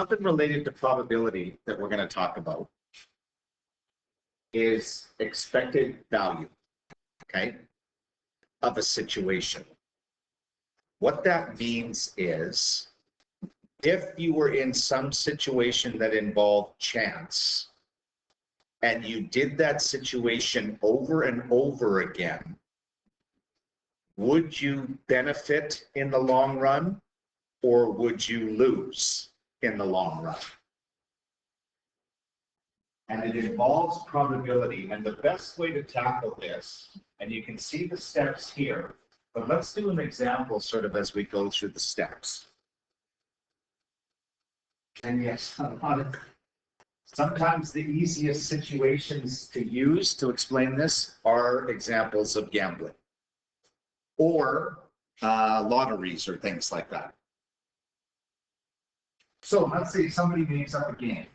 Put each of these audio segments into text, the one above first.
something related to probability that we're going to talk about is expected value, okay, of a situation. What that means is if you were in some situation that involved chance and you did that situation over and over again, would you benefit in the long run or would you lose in the long run? And it involves probability. And the best way to tackle this, and you can see the steps here, but let's do an example sort of as we go through the steps. And yes, sometimes the easiest situations to use to explain this are examples of gambling or lotteries or things like that. So let's say somebody makes up a game.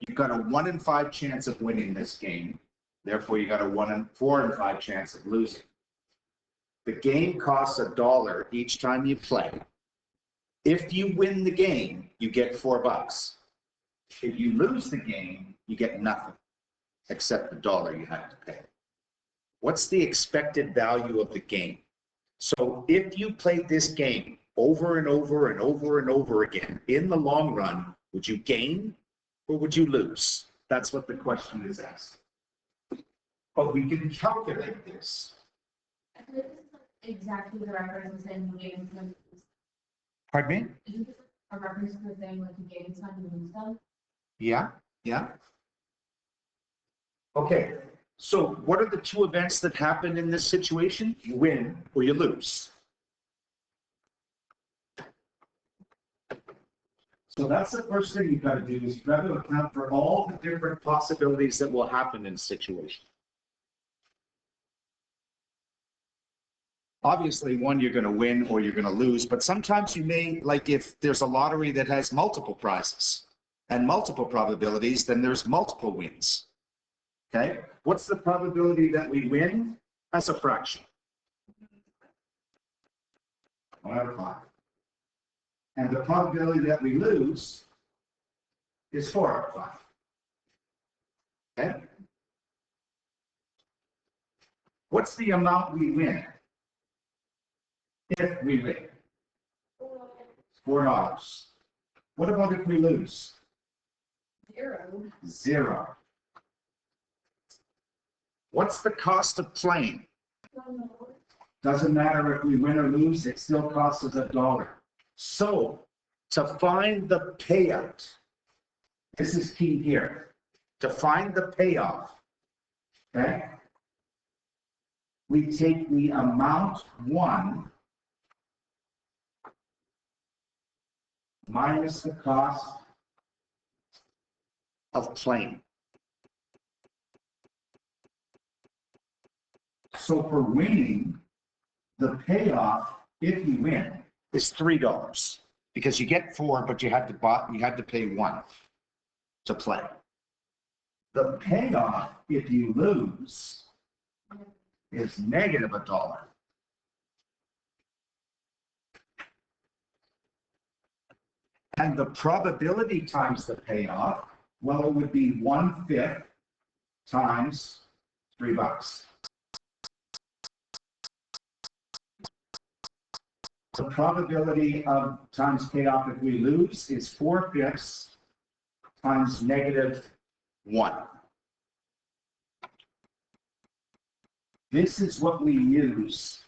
You've got a 1 in 5 chance of winning this game. Therefore, you got a 1 in 4 in 5 chance of losing. The game costs $1 each time you play. If you win the game, you get $4. If you lose the game, you get nothing except the $1 you have to pay. What's the expected value of the game? So if you played this game over and over and over and over again, in the long run, would you gain or would you lose? That's what the question is asked. But we can calculate this. Exactly the reference is in games and lose. Pardon me? Isn't this a reference to the thing like you gain some and lose some? Yeah, yeah. Okay, so what are the two events that happen in this situation? You win or you lose. So that's the first thing you've got to do is you've got to account for all the different possibilities that will happen in a situation. Obviously, one, you're going to win or you're going to lose, but sometimes you may, like if there's a lottery that has multiple prizes and multiple probabilities, then there's multiple wins. Okay, what's the probability that we win? That's a fraction. 1 out of 5. And the probability that we lose is 4 out of 5. Okay? What's the amount we win? If we win? $4. What about if we lose? 0. 0. What's the cost of playing? Doesn't matter if we win or lose, it still costs us $1. So, to find the payout, this is key here. To find the payoff, okay, we take the amount won minus the cost of playing. So for winning, the payoff, if you win, is $3 because you get 4, but you had to pay 1 to play. The payoff, if you lose, is negative $1. And the probability times the payoff, well, it would be 1/5 times $3. The probability of times payoff if we lose is 4/5 times -1. This is what we use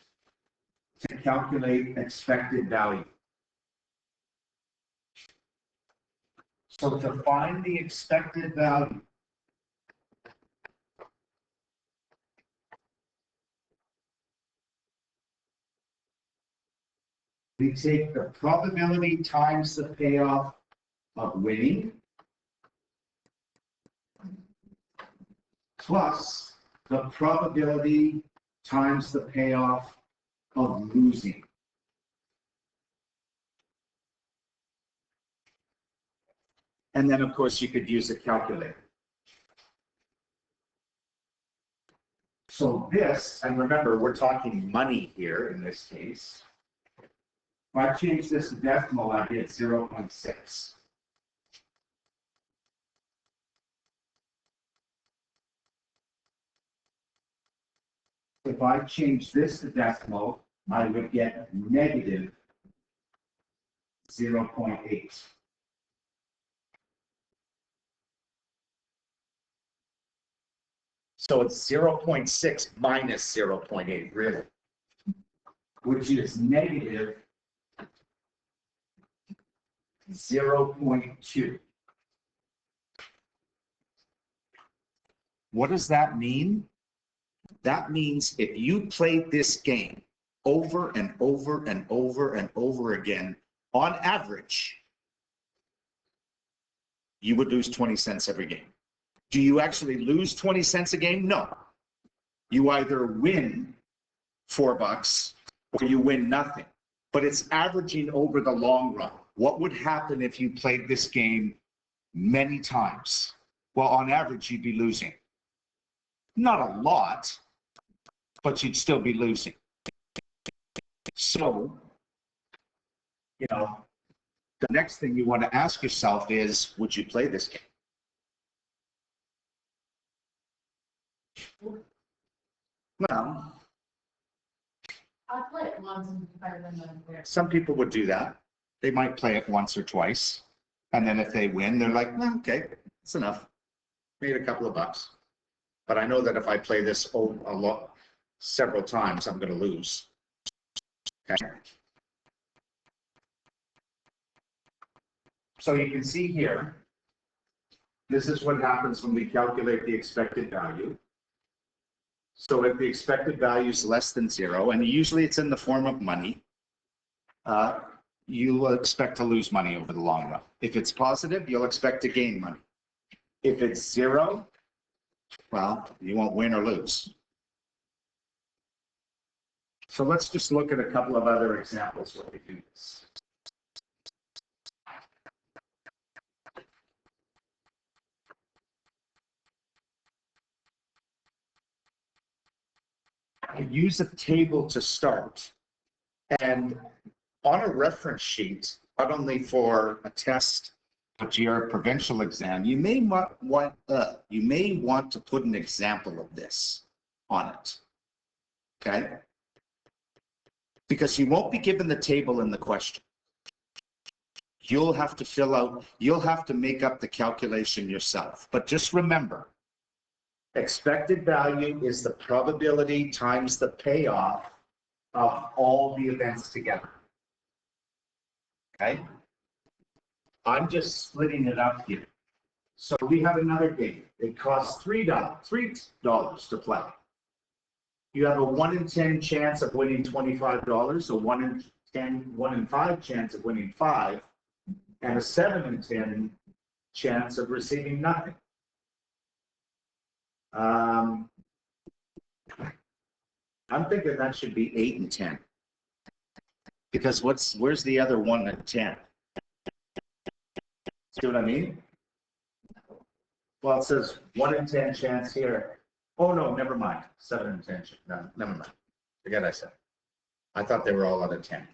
to calculate expected value. So to find the expected value, we take the probability times the payoff of winning plus the probability times the payoff of losing. And then, of course, you could use a calculator. So this, and remember, we're talking money here in this case. If I change this to decimal, I get 0.6. If I change this to decimal, I would get negative 0.8. So it's 0.6 minus 0.8, really, which is negative 0.2. What does that mean? That means if you played this game over and over and over and over again, on average, you would lose 20 cents every game. Do you actually lose 20 cents a game? No. You either win $4 or you win nothing, but it's averaging over the long run. What would happen if you played this game many times? Well, on average, you'd be losing. Not a lot, but you'd still be losing. So, you know, the next thing you want to ask yourself is, would you play this game? Well, I'll play it once and if I remember where. some people would do that. They might play it once or twice. And then if they win, they're like, well, okay, it's enough. Made a couple of bucks. But I know that if I play this several times, I'm going to lose. Okay. So you can see here, this is what happens when we calculate the expected value. So if the expected value is less than 0, and usually it's in the form of money, you will expect to lose money over the long run. If it's positive, you'll expect to gain money. If it's 0, well, you won't win or lose. So let's just look at a couple of other examples where we do this. I use a table to start, and on a reference sheet, not only for a test, but your provincial exam, you may want to put an example of this on it. Okay? Because you won't be given the table in the question. You'll have to make up the calculation yourself. But just remember, expected value is the probability times the payoff of all the events together. Okay? I'm just splitting it up here. So we have another game. It costs $3 to play. You have a 1 in 10 chance of winning $25, a 1 in 5 chance of winning 5, and a 7 in 10 chance of receiving nothing. I'm thinking that should be 8 and 10. Because where's the other 1 in 10? See what I mean? Well, it says 1 in 10 chance here. Oh no, never mind. 7 in 10. No, never mind. Forget I said. I thought they were all out of 10.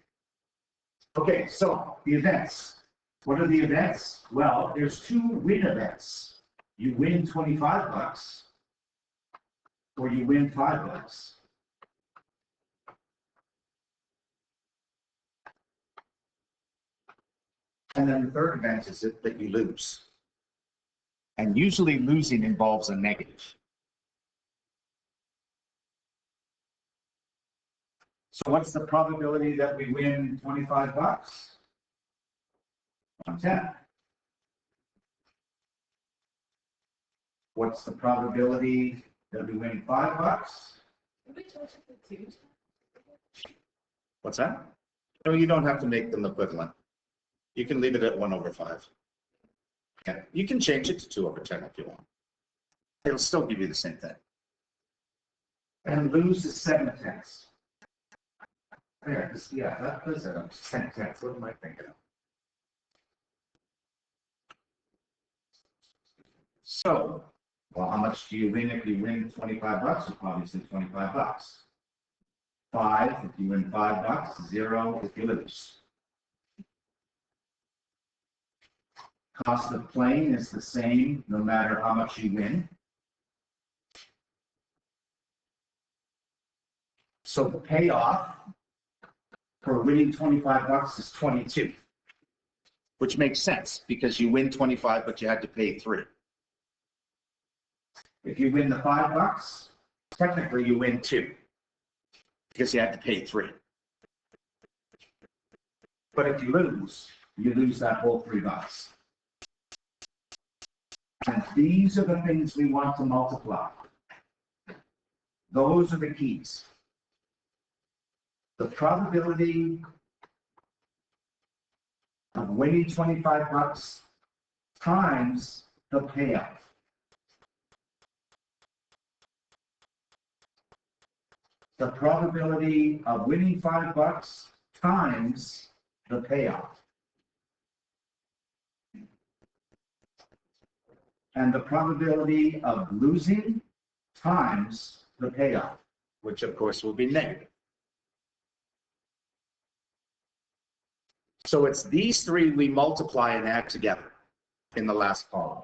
Okay, so the events. What are the events? Well, there's 2 win events. You win $25, or you win $5. And then the third event is that you lose. And usually losing involves a negative. So what's the probability that we win $25? 1 in 10. What's the probability that we win $5? What's that? No, you don't have to make them equivalent. You can leave it at 1/5. Yeah, you can change it to 2/10 if you want. It'll still give you the same thing. And lose is 7/10. There, yeah, that does it. 10/10. What am I thinking of? So, well, how much do you win if you win $25? Obviously, $25. 5 if you win $5. 0 if you lose. Cost of playing is the same no matter how much you win. So the payoff for winning 25 bucks is 22, which makes sense because you win 25, but you had to pay 3. If you win the 5 bucks, technically you win 2 because you had to pay 3. But if you lose that whole 3 bucks. And these are the things we want to multiply. Those are the keys. The probability of winning 25 bucks times the payoff. The probability of winning 5 bucks times the payoff. And the probability of losing times the payoff, which of course will be negative. So it's these 3 we multiply and add together in the last column.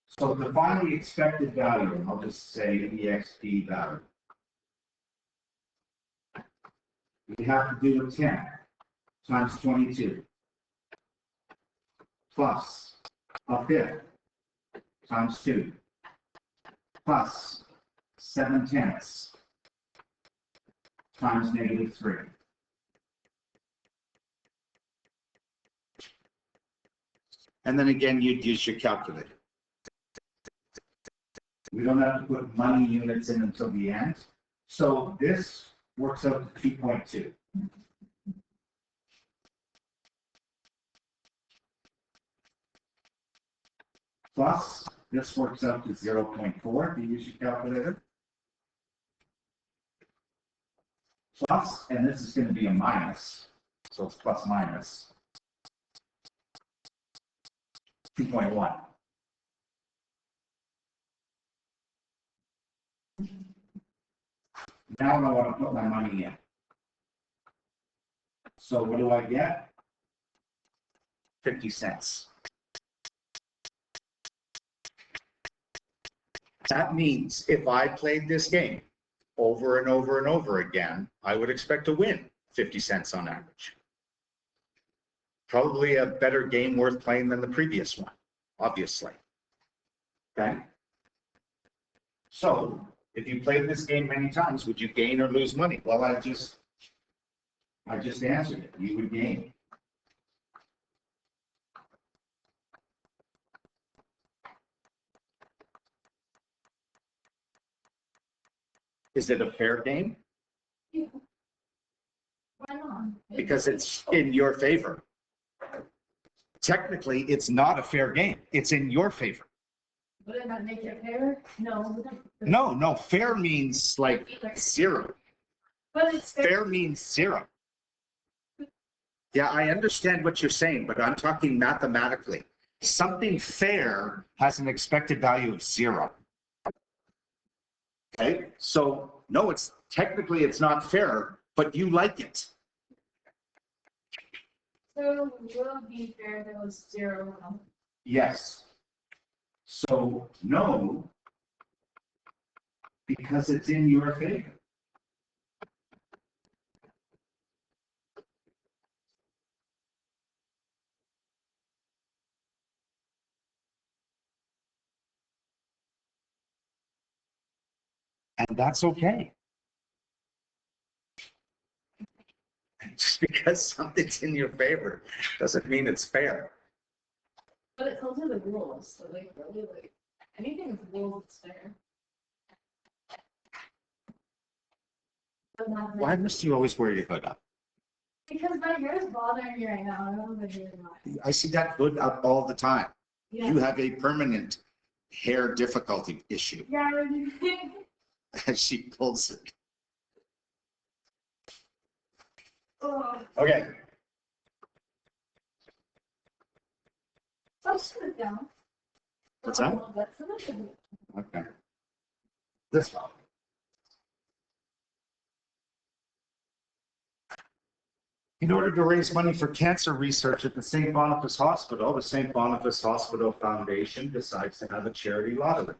So to find the expected value, I'll just say EXP value. We have to do a 10 times 22 plus a fifth times 2 plus 7/10 times -3. And then again, you'd use your calculator. We don't have to put money units in until the end. So this works out to 2.2. Plus, this works out to 0.4 if you use your calculator. Plus, and this is going to be a minus, so it's plus minus, 2.1. Now I want to put my money in. So what do I get? 50 cents. That means if I played this game over and over and over again, I would expect to win 50 cents on average. Probably a better game worth playing than the previous one, obviously. Okay? So, if you played this game many times, would you gain or lose money? Well, I just answered it. You would gain. Is it a fair game? Yeah. Why not? Because it's in your favor. Technically, it's not a fair game. It's in your favor. Would that make it fair? No. No, fair means like 0. But it's fair. Fair means 0. Yeah, I understand what you're saying, but I'm talking mathematically. Something fair has an expected value of 0. Okay, so no, it's technically it's not fair, but you like it. So will it be fair if it was 0? Yes. So no, because it's in your favor. And that's okay. Just because something's in your favor doesn't mean it's fair. But it comes with the rules, so like really like anything with rules is fair. But not Why must you always wear your hood up? because my hair is bothering me right now. I don't know if I do or not. I see that hood up all the time. Yeah. You have a permanent hair difficulty issue Yeah. as she pulls it. Oh, Okay. I'll sit it down. What's that? Okay. This one. In order to raise money for cancer research at the St. Boniface Hospital, the St. Boniface Hospital Foundation decides to have a charity lottery.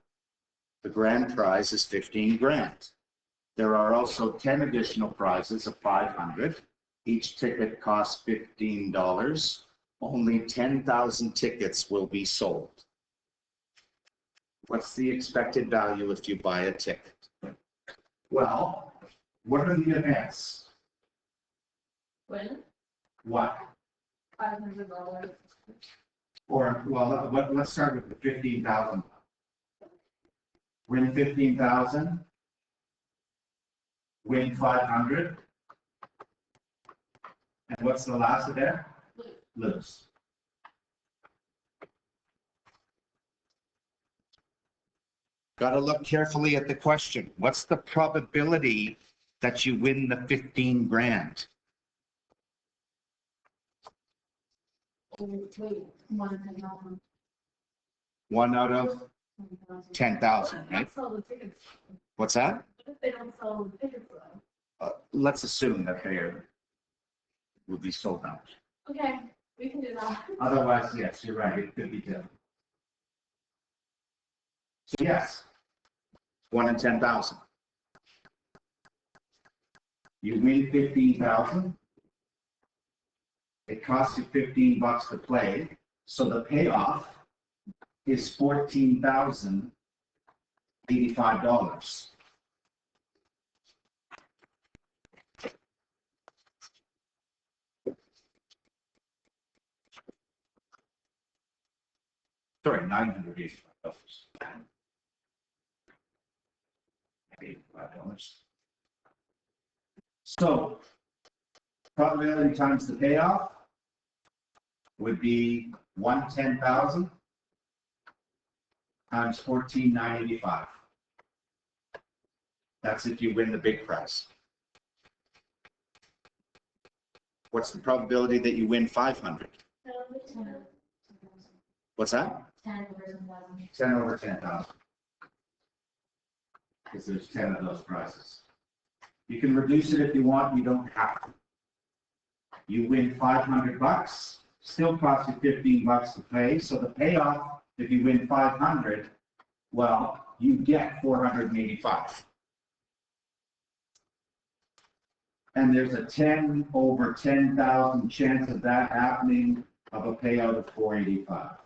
The grand prize is 15 grand. There are also 10 additional prizes of 500. Each ticket costs $15. Only 10,000 tickets will be sold. What's the expected value if you buy a ticket? Well, what are the events? When? What? $500. Or, well, let's start with the 15,000. Win 15,000. Win 500. And what's the last of that? Lose. Got to look carefully at the question. What's the probability that you win the 15 grand? Wait, 1,000. 1 out of 10,000, right? Sell the tickets. What's that? What if they don't sell the tickets though? Let's assume that they will be sold out. Okay, we can do that. Otherwise, yes, you're right. It could be different. So yes, 1 in 10,000. You win 15,000. It costs you $15 to play, so the payoff is $14,085. Sorry, $985. $85. So, probability times the payoff would be 1/10,000 times 14,985. That's if you win the big prize. What's the probability that you win 500? What's that? 10 over 10,000. Because there's 10 of those prizes. You can reduce it if you want, you don't have to. You win 500 bucks, still costs you 15 bucks to play, so the payoff, if you win 500, well, you get 485. And there's a 10 over 10,000 chance of that happening of a payout of 485.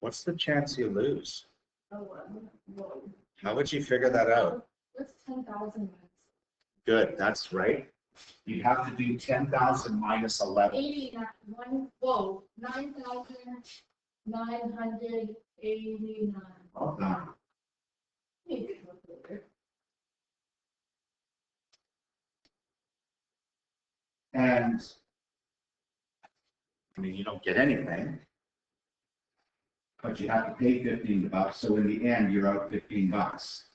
What's the chance you lose? Whoa. How would you figure that out? What's 10,000? Good, that's right. You'd have to do 10,000 minus 11. 9,989. Well done. And I mean, you don't get anything, but you have to pay 15 bucks. So in the end, you're out 15 bucks.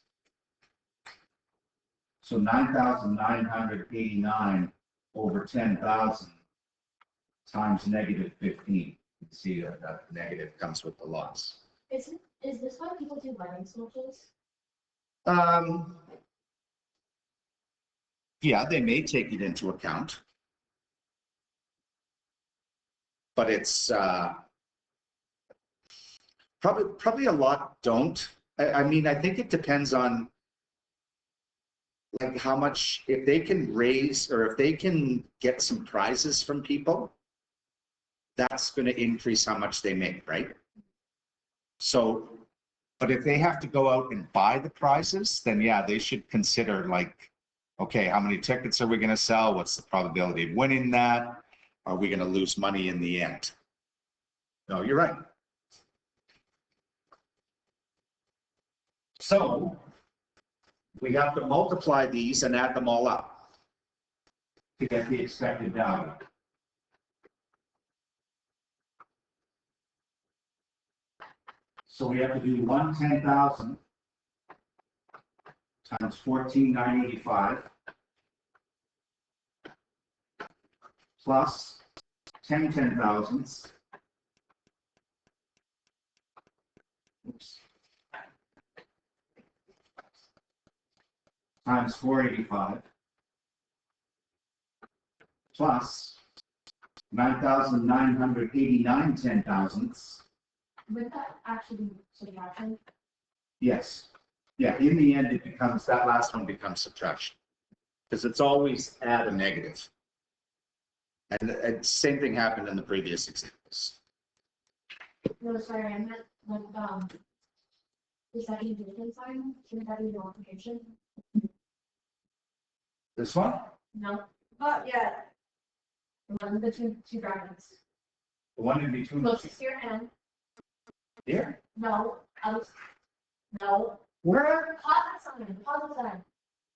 So 9,989 over 10,000 times negative 15. You can see that that negative comes with the loss. Is this why people do wedding socials? Yeah, they may take it into account, but it's probably a lot don't. I mean, I think it depends on like how much, if they can raise or if they can get some prizes from people, that's going to increase how much they make, right? So, but if they have to go out and buy the prizes, then yeah, they should consider like, okay, how many tickets are we going to sell? What's the probability of winning that? Are we going to lose money in the end? No, you're right. So we have to multiply these and add them all up to get the expected value. So we have to do 1/10,000 times 14,985 plus 10 10,000s. Oops. times 485 plus 9,989 ten thousandths. Would that actually subtraction? Yes. Yeah, in the end, it becomes, that last one becomes subtraction. Because it's always add a negative. And same thing happened in the previous examples. No, sorry, I meant like, the second division sign, shouldn't that be the multiplication? This one? No. Oh, yeah. The one between two brackets. The one in between the two. Closest to your end. Here? No, else. No. Where? Positive sign.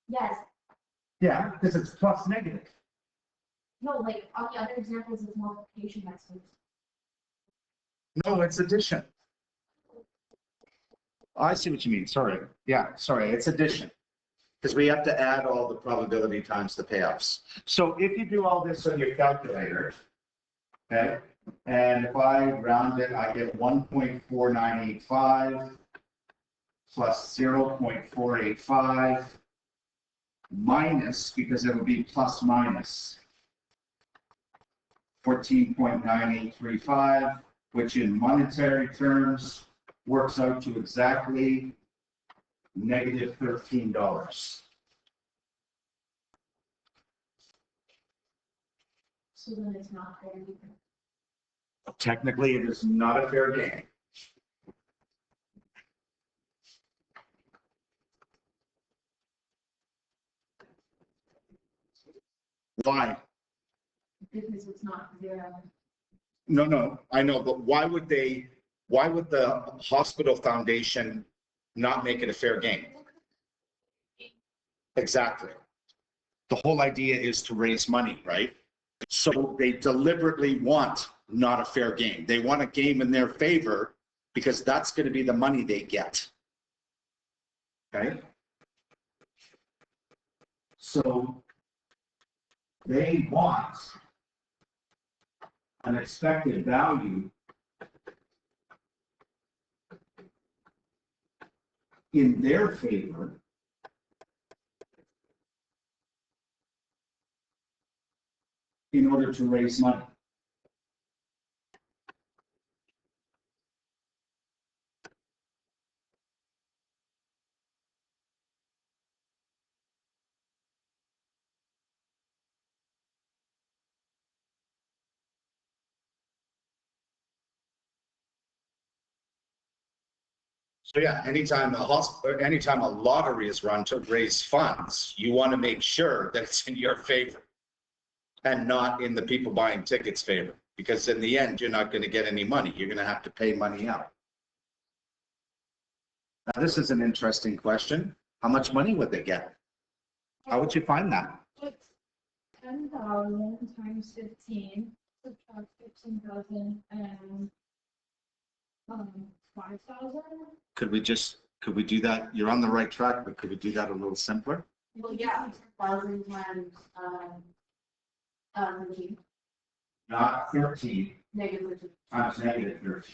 Yes. Yeah, because it's plus negative. No, like, on the other examples, it's multiplication next to it. No, it's addition. I see what you mean, sorry. Yeah, sorry, it's addition. Because we have to add all the probability times the payoffs. So if you do all this on your calculator, okay, and if I round it, I get 1.4985 plus 0.485 minus, because it will be plus minus 14.9835, which in monetary terms works out to exactly negative $13. So then it's not fair. Technically, it is not a fair game. Why? Because it's not zero. No, I know, but why would the hospital foundation not make it a fair game? Exactly. The whole idea is to raise money, right? So they deliberately want not a fair game. They want a game in their favor because that's going to be the money they get. Okay? So they want an expected value in their favor in order to raise money. So yeah, anytime a lottery is run to raise funds, you want to make sure that it's in your favor and not in the people buying tickets' favor, because in the end, you're not going to get any money. You're going to have to pay money out. Now, this is an interesting question. How much money would they get? How would you find that? It's 10,000 times 15, subtract 15,000 and 5,000. Could we do that? You're on the right track, but could we do that a little simpler? Well, yeah, 10,000 times 13. Not 13 Negative. times negative 13.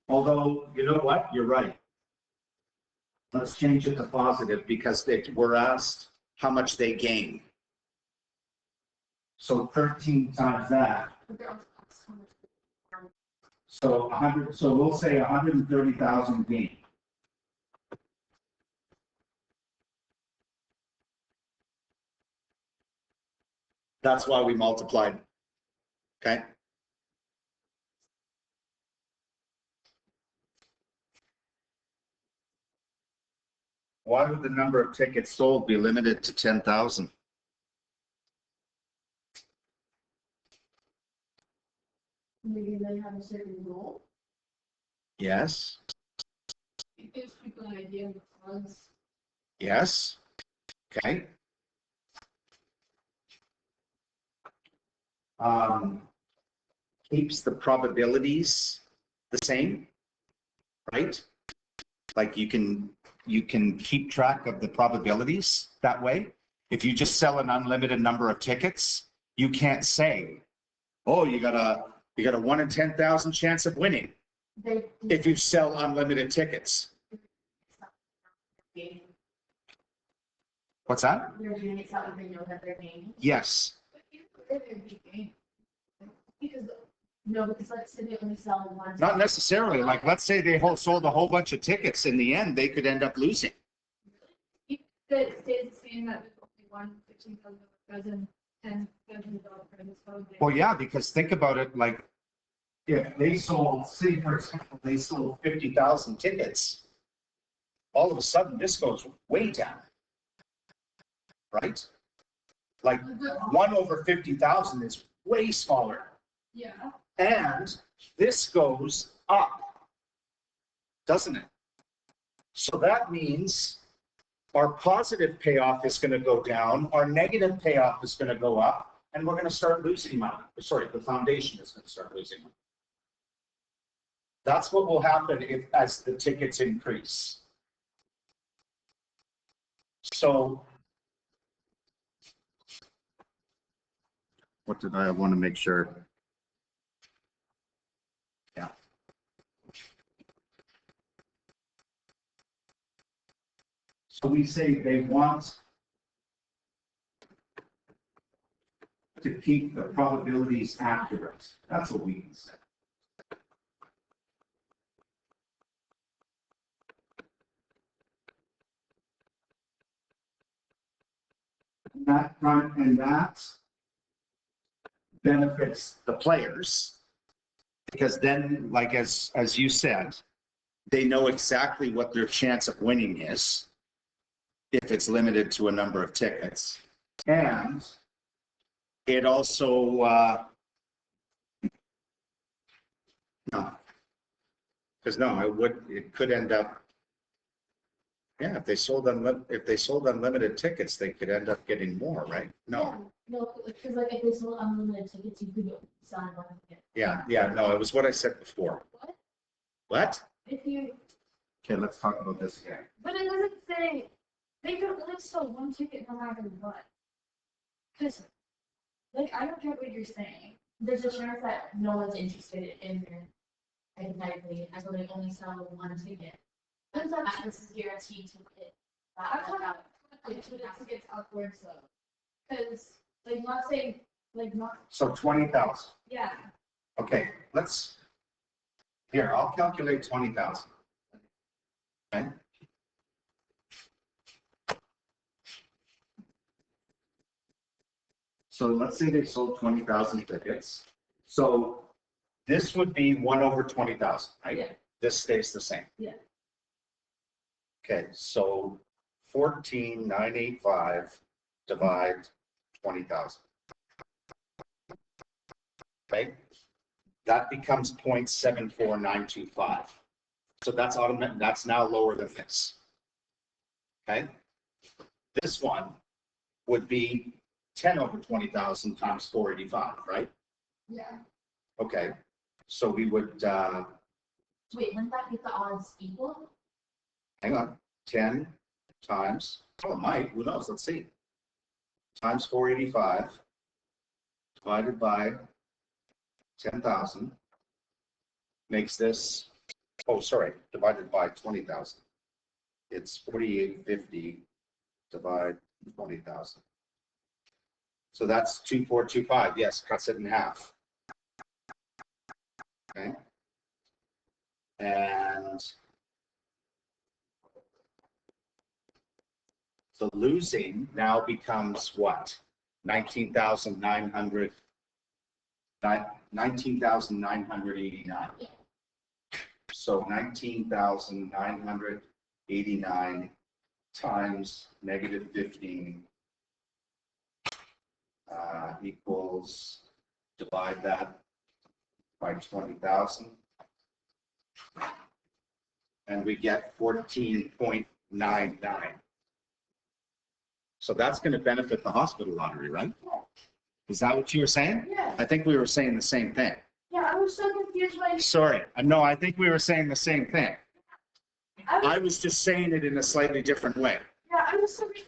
Although, you know what? You're right. Let's change it to positive because we're asked how much they gain. So 13 times that. So 100. So we'll say 130,000 gain. That's why we multiplied. Okay. Why would the number of tickets sold be limited to 10,000? Maybe they have a certain goal. Yes. It gives people an idea of the funds. Yes. Okay. Keeps the probabilities the same, right? Like you can keep track of the probabilities that way. If you just sell an unlimited number of tickets, you can't say, oh, you got a 1 in 10,000 chance of winning. they. if you sell unlimited tickets. What's that? They're doing it so they know that they're gaining. Yes. Because, no, because let's say they only sell one. Not necessarily. Like, let's say they sold a whole bunch of tickets. In the end, they could end up losing. That stays the same, that there's only one 15,000 dozen, $10,000 for this whole thing. Well, yeah, because think about it, like, if they sold, say, for example, they sold 50,000 tickets, all of a sudden, this goes way down. Right? Like, 1/50,000 is way smaller. Yeah. And this goes up, doesn't it? So that means our positive payoff is going to go down, our negative payoff is going to go up, and we're going to start losing money. Sorry, the foundation is going to start losing money. That's what will happen as the tickets increase. So what did I want to make sure? Yeah. So we say they want to keep the probabilities accurate. That's what we can say. That benefits the players, because then, like as you said, they know exactly what their chance of winning is if it's limited to a number of tickets. And it also no, because no, it could end up, yeah, if they sold unlimited tickets, they could end up getting more, right? No. Yeah, no, because like if they sold unlimited tickets, you could sell one ticket. Yeah, no, it was what I said before. What? What? If you, Okay, let's talk about this again. but it doesn't say, they could only sell one ticket no matter what. Because, like, I don't get what you're saying. There's a chance that no one's interested in it, hypothetically, and so they only sell one ticket. And so this is guaranteed to hit. I'm talking about tickets upwards though. Because, like, not saying, like, not, So 20,000. yeah. Okay, I'll calculate 20,000. Okay. So let's say they sold 20,000 tickets. So this would be 1/20,000, right? Yeah. This stays the same. Yeah. Okay, so 14,985 divide 20,000. Okay, that becomes 0.74925. So that's automatic. That's now lower than this. Okay, this one would be 10/20,000 times 485, right? Yeah. Okay, so we would Wait, wouldn't that make the odds equal? hang on, 10 times, oh, it might, who knows, let's see. Times 485 divided by 10,000 makes this, oh, sorry, divided by 20,000. It's 4850 divide 20,000. So that's 2425, yes, cuts it in half. Okay. And so losing now becomes what? 19,989. So 19,989 times -15 equals, divide that by 20,000. And we get 14.99. So that's going to benefit the hospital lottery, right? Is that what you were saying? Yeah. I think we were saying the same thing. Yeah, I was so confused by. Sorry. No, I think we were saying the same thing. I I was just saying it in a slightly different way. Yeah, I was so confused.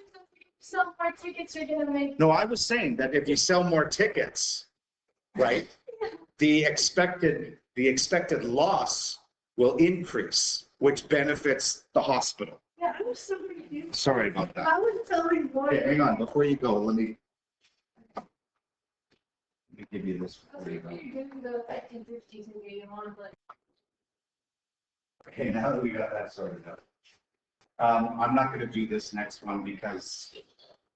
Some more tickets are gonna make. No, I was saying that if you sell more tickets, right, the expected loss will increase, which benefits the hospital. Yeah, I was so confused. Sorry about that. I was telling what. Okay, hang on, before you go, let me give you this. I was Before you like, go. you're doing the 1950s and you want to like. Okay, now that we got that sorted out. I'm not gonna do this next one because,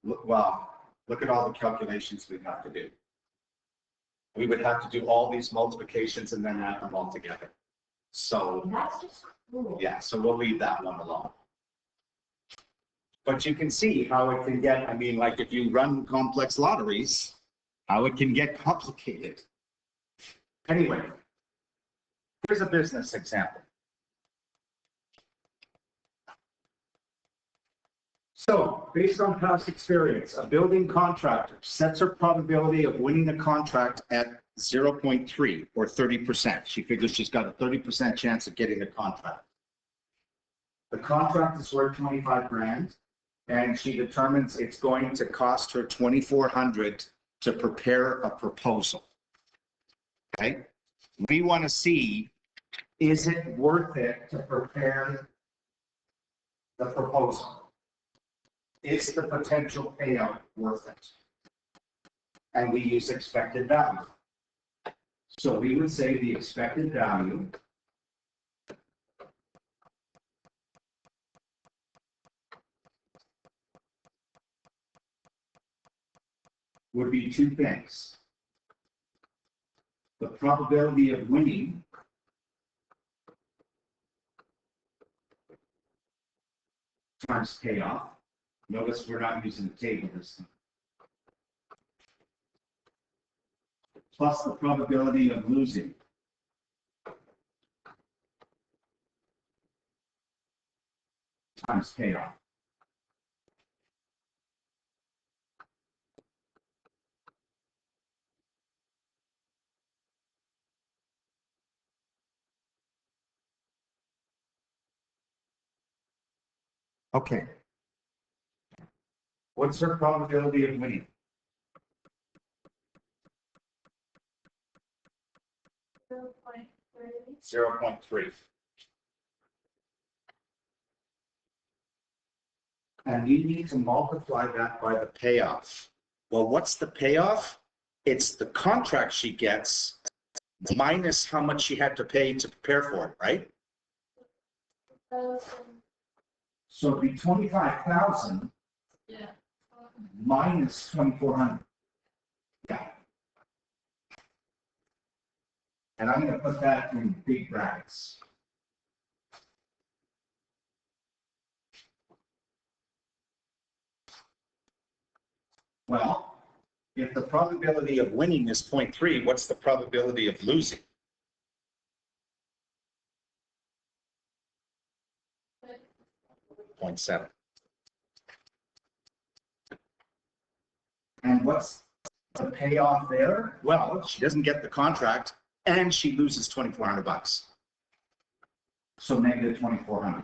look at all the calculations we have to do. We would have to do all these multiplications and then add them all together. So, That's just cool. yeah, so we'll leave that one alone. But you can see how it can get, I mean, like if you run complex lotteries, how it can get complicated. Anyway, here's a business example. So, based on past experience, a building contractor sets her probability of winning a contract at 0.3 or 30%. She figures she's got a 30% chance of getting a contract. The contract is worth 25 grand, and she determines it's going to cost her 2,400 to prepare a proposal. Okay? We want to see, is it worth it to prepare the proposal? Is the potential payout worth it? And we use expected value. So we would say the expected value would be two things. The probability of winning times payoff. Notice we're not using the table this time. Plus the probability of losing. Times payoff. Okay. What's her probability of winning? 0.3. And you need to multiply that by the payoff. Well, what's the payoff? It's the contract she gets minus how much she had to pay to prepare for it, right? So it'd be 25,000 Yeah. minus 2,400. Yeah. And I'm going to put that in big brackets. Well, if the probability of winning is 0.3, what's the probability of losing? 0.7. And what's the payoff there? Well, she doesn't get the contract and she loses 2,400 bucks. So negative 2,400.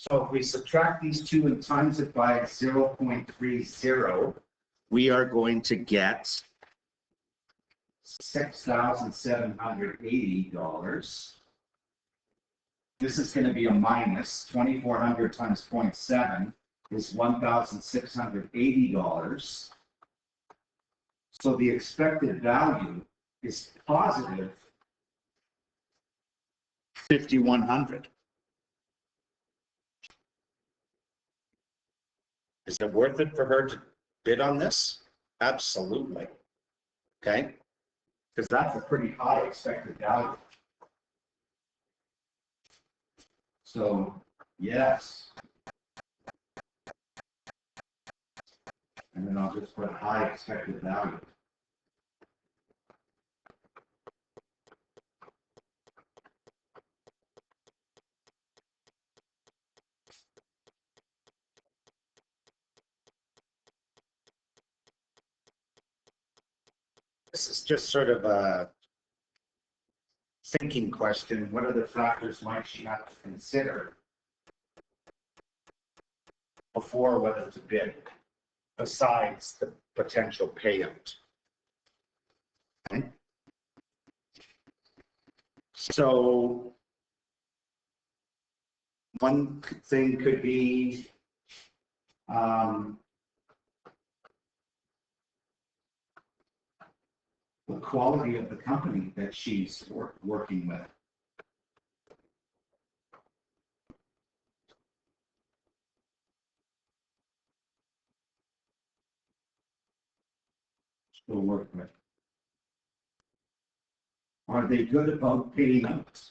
So if we subtract these two and times it by 0.30, we are going to get $6,780. This is going to be a minus. 2,400 times 0.7 is $1,680. So the expected value is positive 5,100. Is it worth it for her to bid on this? Absolutely. Okay? Because that's a pretty high expected value. So, yes. And then I'll just put high expected value. This is just sort of a thinking question. What other factors might she have to consider? before whether to bid, besides the potential payout. Okay? So one thing could be the quality of the company that she's working with. She'll work with. Are they good about paying out?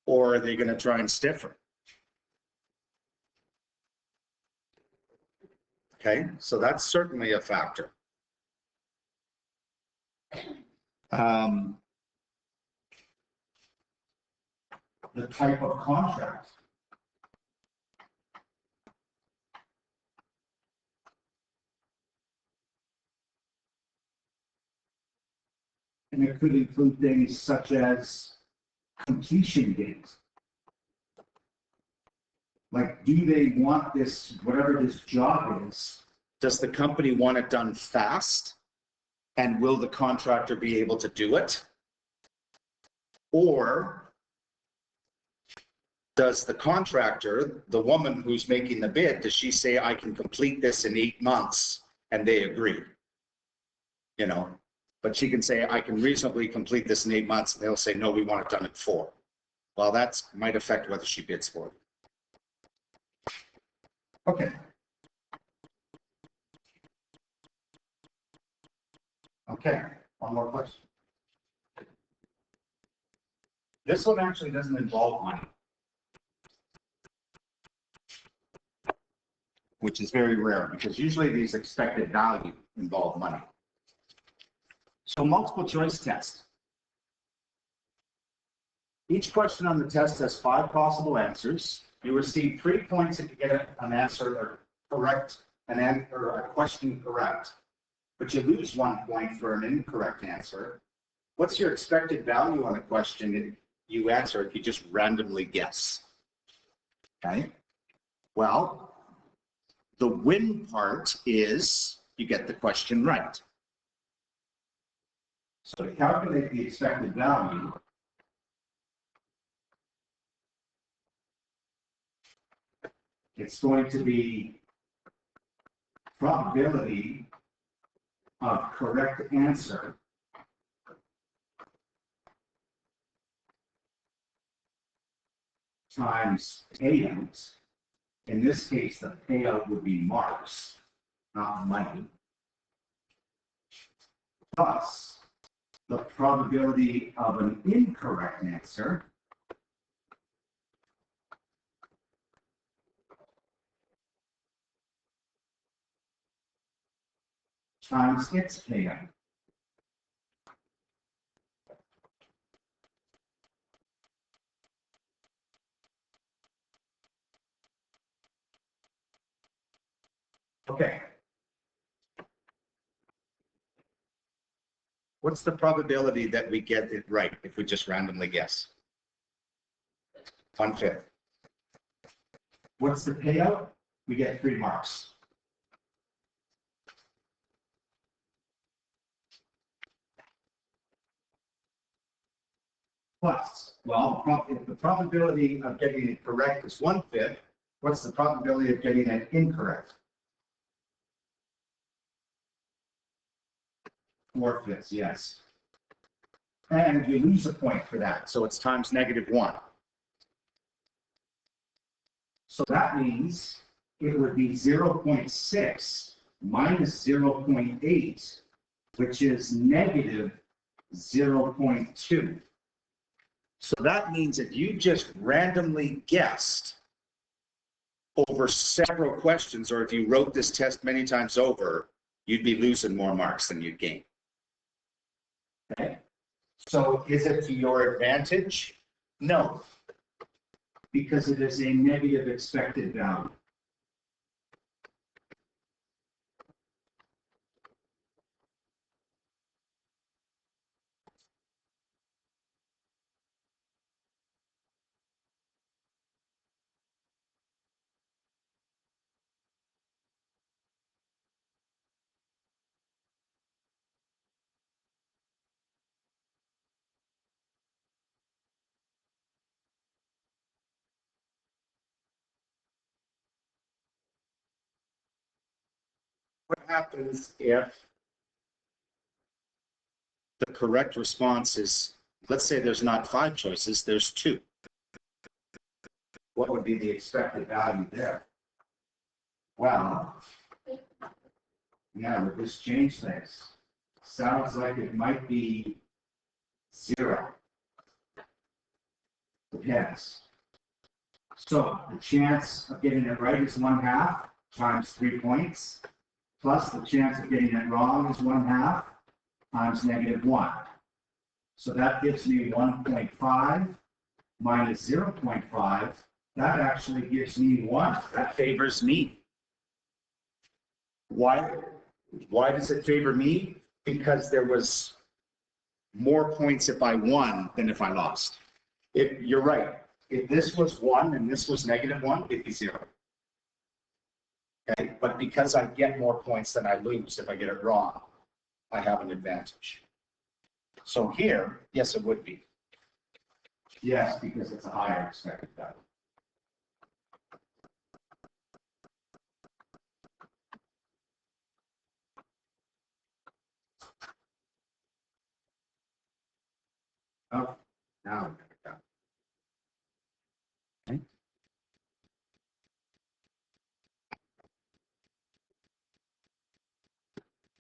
Or are they going to try and stiff her? Okay, so that's certainly a factor. The type of contract. And it could include things such as completion dates. Like, do they want this, whatever this job is, does the company want it done fast? And will the contractor be able to do it? Or does the contractor, the woman who's making the bid, does she say, I can complete this in 8 months, and they agree? You know, but she can say, I can reasonably complete this in 8 months, and they'll say, no, we want it done in 4. Well, that might affect whether she bids for it. Okay. Okay, one more question. This one actually doesn't involve money, which is very rare because usually these expected value involve money. So multiple choice test. Each question on the test has 5 possible answers. You receive 3 points if you get an answer or correct, or a question correct, but you lose 1 point for an incorrect answer. What's your expected value on a question that you answer if you just randomly guess? Okay. Well, the win part is you get the question right. So to calculate the expected value, it's going to be probability of correct answer times payout. In this case, the payout would be marks, not money, plus the probability of an incorrect answer times its payout. Okay. What's the probability that we get it right if we just randomly guess? 1/5. What's the payout? We get 3 marks. Plus, well, if the probability of getting it correct is 1/5, what's the probability of getting it incorrect? 4/5, yes. And you lose a point for that, so it's times -1. So that means it would be 0.6 minus 0.8, which is -0.2. So that means if you just randomly guessed over several questions, or if you wrote this test many times over, you'd be losing more marks than you'd gain. Okay. So is it to your advantage? No, because it is a negative expected value. what happens if the correct response is, let's say there's not 5 choices, there's 2. What would be the expected value there? Well, yeah, we'll just change things. Sounds like it might be 0. Depends. So the chance of getting it right is 1/2 times 3 points, plus the chance of getting it wrong is 1/2 times -1. So that gives me 1.5 minus 0.5. That actually gives me 1. That favors me. Why? Why does it favor me? Because there was more points if I won than if I lost. If you're right, if this was 1 and this was -1, it'd be 0. Okay, but because I get more points than I lose if I get it wrong, I have an advantage. So here, yes, it would be. Yes, because it's a higher expected value. Oh, now.